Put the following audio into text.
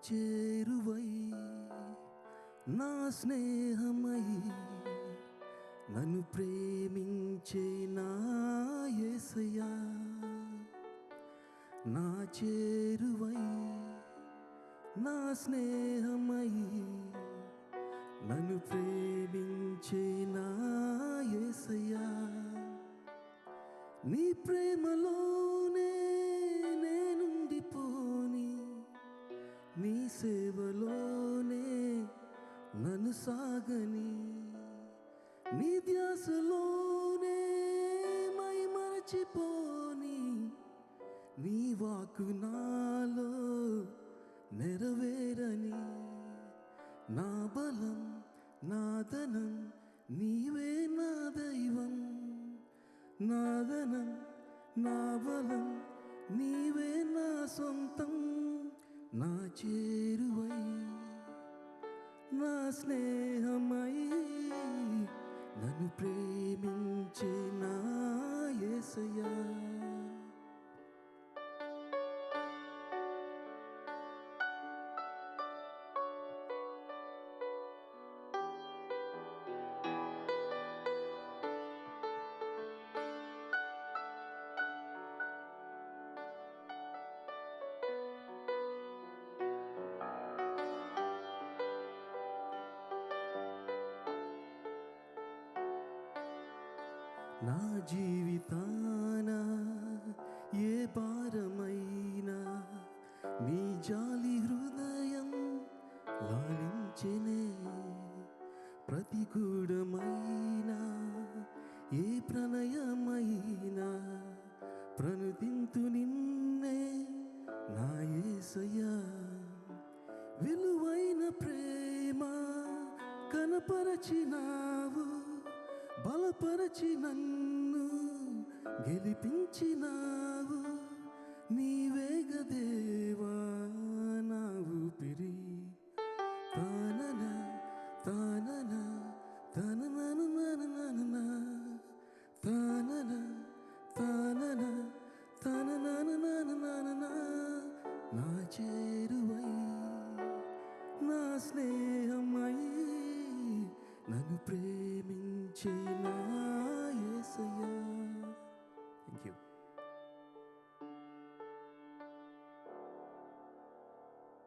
చేరువై నా స్నేహమై నన్ను ప్రేమించే నా యేసయ్యా నా చేరువై నా స్నేహమై నన్ను ప్రేమించే నా యేసయ్యా నీ ప్రేమలోనే నేనుండిపోని నీ సేవలోనే నన్ను సాగని నీ ధ్యాసలోనే మై మరచిపోని నీ వాక్కు నాలో నెరవేరని నా బలం నా ధనం నీవే నా దైవం నా ధనం నా బలం నీవే నా సొంతం నా చేరువై నా స్నేహమై నన్ను ప్రేమించే నా యేసయ్యా నా జీవితాన ఏ భారమైనా నీ జాలి హృదయం లాలించెనే ప్రతికూలమైనా ఏ ప్రణయమైనా ప్రణుతింతు నిన్నే నా యేసయ్యా విలువైన ప్రేమ కనపరచినావు బలపరచి నన్ను గెలిపించినావు నీవేగ దేవా నా ఊపిరి తానన తానన తననన ననన తానన తానన తననన ననన నా చేరువై నా స్నేహమై నన్ను ప్రేమించే నా